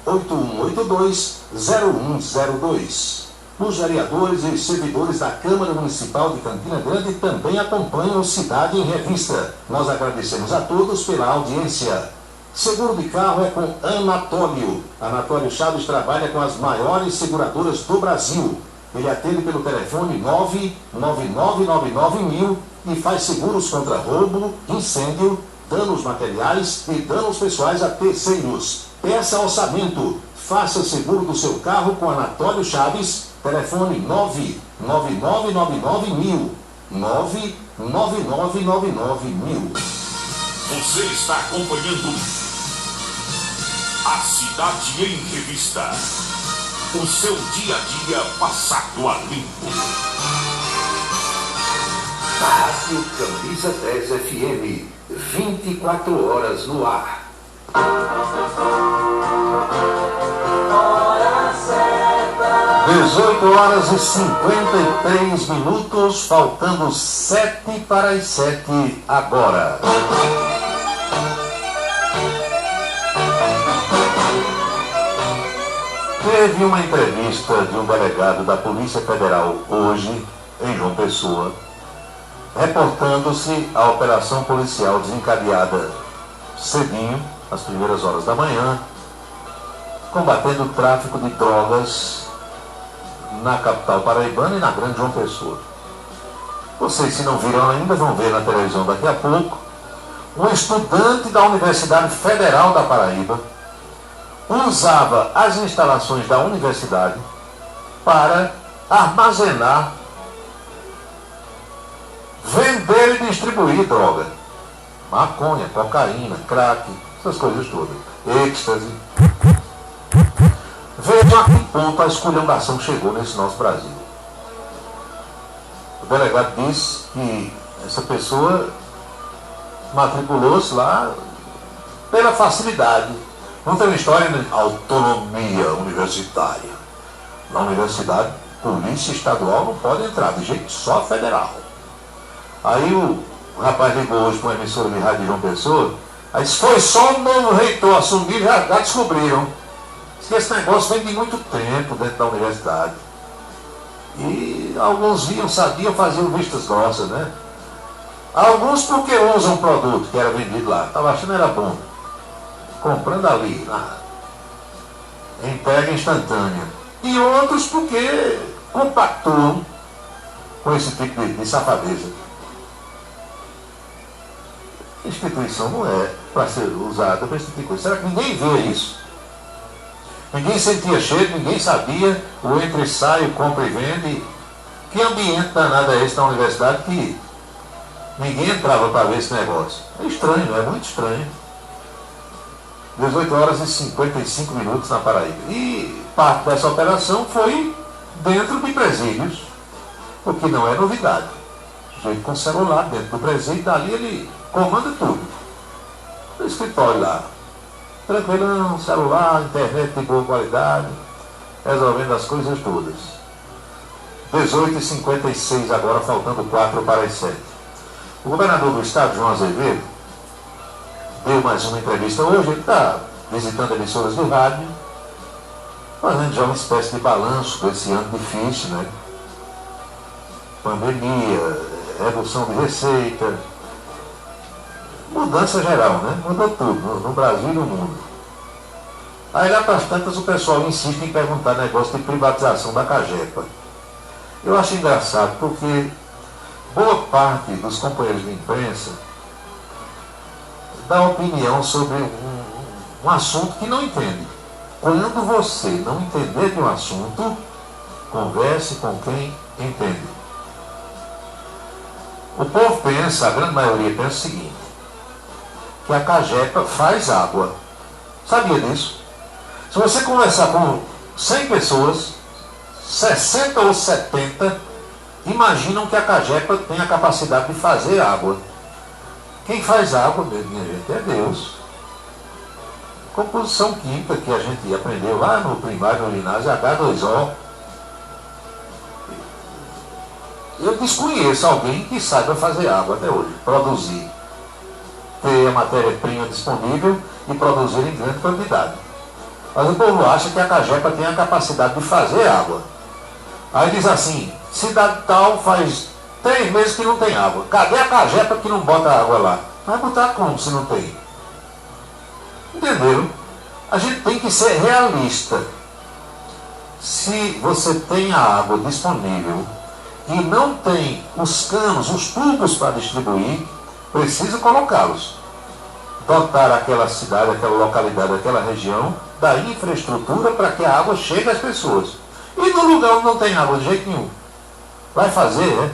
Speaker 1: 98182-0102. Os vereadores e servidores da Câmara Municipal de Campina Grande também acompanham o Cidade em Revista. Nós agradecemos a todos pela audiência. Seguro de carro é com Anatólio. Anatólio Chaves trabalha com as maiores seguradoras do Brasil. Ele atende pelo telefone 99999.000 e faz seguros contra roubo, incêndio, danos materiais e danos pessoais a terceiros. Peça orçamento. Faça o seguro do seu carro com Anatólio Chaves. Telefone 99999.000. 99999.000.
Speaker 2: Você está acompanhando a Cidade em Revista. O seu dia a dia passado a limpo.
Speaker 9: Rádio Camisa 10 FM, 24 horas no ar.
Speaker 1: 18 horas e 53 minutos, faltando 7 para as 7 agora. Teve uma entrevista de um delegado da Polícia Federal hoje, em João Pessoa, reportando-se a operação policial desencadeada cedinho, às primeiras horas da manhã, combatendo o tráfico de drogas na capital paraibana e na Grande João Pessoa. Vocês, se não viram ainda, vão ver na televisão daqui a pouco. Um estudante da Universidade Federal da Paraíba usava as instalações da universidade para armazenar, vender e distribuir droga. Maconha, cocaína, crack, essas coisas todas. Êxtase. Vejam a que ponto a esculhambação chegou nesse nosso Brasil. O delegado disse que essa pessoa matriculou-se lá pela facilidade. Não tem uma história de autonomia universitária. Na universidade, polícia estadual não pode entrar, de jeito só federal. Aí o rapaz ligou hoje para uma emissora de rádio de João Pessoa, aí foi só o novo reitor assumir, já descobriram que esse negócio vem de muito tempo dentro da universidade. E alguns viam, sabiam, faziam vistas grossas, né? Alguns porque usam um produto que era vendido lá, estava achando era bom. Comprando ali, na entrega instantânea. E outros porque compactuam com esse tipo de safadeza. A instituição não é para ser usada para esse tipo de coisa. Será que ninguém vê isso? Ninguém sentia cheiro, ninguém sabia o entra e sai, o compra e vende. Que ambiente danado é esse na universidade que ninguém entrava para ver esse negócio? É estranho, é muito estranho. 18 horas e 55 minutos na Paraíba. E parte dessa operação foi dentro de presídios, o que não é novidade. O sujeito com celular dentro do presídio, dali ele comanda tudo. No escritório lá, tranquilão, celular, internet de boa qualidade, resolvendo as coisas todas. 18h56 agora, faltando 4 para as 7. O governador do estado, João Azevedo, deu mais uma entrevista hoje. Ele está visitando emissoras de rádio, fazendo já uma espécie de balanço desse ano difícil, né? Pandemia, redução de receita, mudança geral, né? Mudou tudo, no Brasil e no mundo. Aí lá para as tantas o pessoal insiste em perguntar negócio de privatização da Cagepa. Eu acho engraçado porque boa parte dos companheiros de imprensa dá opinião sobre um assunto que não entende. Quando você não entender de um assunto, converse com quem entende. O povo pensa, a grande maioria pensa o seguinte, que a Cagepa faz água. Sabia disso? Se você conversar com 100 pessoas, 60 ou 70 imaginam que a Cagepa tem a capacidade de fazer água. Quem faz água, minha gente, é Deus. Composição química que a gente aprendeu lá no primário, no ginásio, H2O. Eu desconheço alguém que saiba fazer água até hoje, produzir, ter a matéria-prima disponível e produzir em grande quantidade. Mas o povo acha que a Cagepa tem a capacidade de fazer água. Aí diz assim, cidade tal faz 3 meses que não tem água. Cadê a Cagepa que não bota água lá? Vai botar como se não tem? Entenderam? A gente tem que ser realista. Se você tem a água disponível e não tem os canos, os tubos para distribuir, precisa colocá-los. Dotar aquela cidade, aquela localidade, aquela região da infraestrutura para que a água chegue às pessoas. E no lugar onde não tem água de jeito nenhum, vai fazer, né?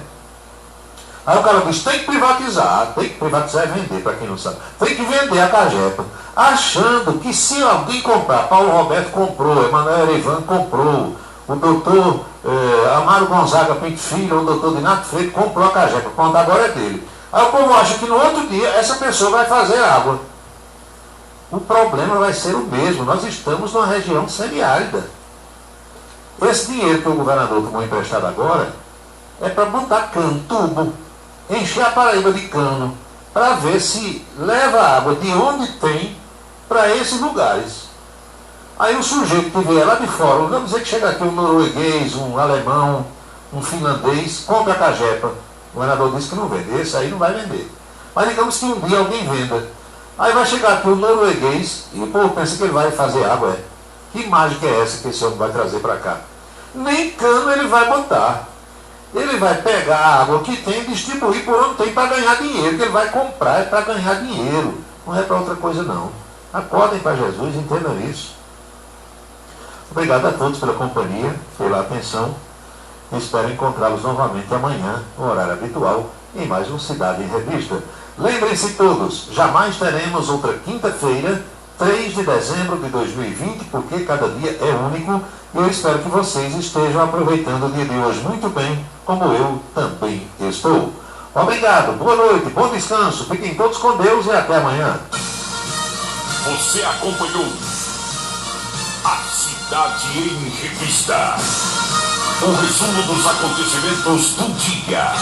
Speaker 1: Aí o cara diz, tem que privatizar e vender, para quem não sabe. Tem que vender a Cagepa, achando que se alguém comprar, Paulo Roberto comprou, Emanuel Erivan comprou, o doutor Amaro Gonzaga Pinto Filho, o doutor Dinato Freire comprou a Cagepa, pronto, agora é dele. Aí o povo acha que no outro dia essa pessoa vai fazer água. O problema vai ser o mesmo, nós estamos numa região semiárida. Esse dinheiro que o governador tomou emprestado agora é para botar cano, tubo, encher a Paraíba de cano, para ver se leva água de onde tem para esses lugares. Aí o sujeito que vier lá de fora, vamos dizer que chega aqui um norueguês, um alemão, um finlandês, compra a Cagepa. O governador disse que não vende, esse aí não vai vender. Mas digamos que um dia alguém venda. Aí vai chegar aqui um norueguês e o povo pensa que ele vai fazer água. Que mágica é essa que esse homem vai trazer para cá? Nem cano ele vai botar. Ele vai pegar a água que tem e distribuir por onde tem para ganhar dinheiro. Que ele vai comprar para ganhar dinheiro. Não é para outra coisa não. Acordem para Jesus, entendam isso. Obrigado a todos pela companhia, pela atenção. Espero encontrá-los novamente amanhã, no horário habitual, em mais um Cidade em Revista. Lembrem-se todos, jamais teremos outra quinta-feira, 3 de dezembro de 2020, porque cada dia é único, e eu espero que vocês estejam aproveitando o dia de hoje muito bem, como eu também estou. Obrigado, boa noite, bom descanso, fiquem todos com Deus e até amanhã.
Speaker 2: Você acompanhou a Cidade em Revista. O resumo dos acontecimentos do dia.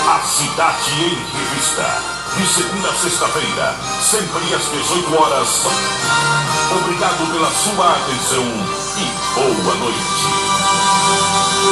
Speaker 2: A Cidade em Revista. De segunda a sexta-feira, sempre às 18 horas. Obrigado pela sua atenção e boa noite.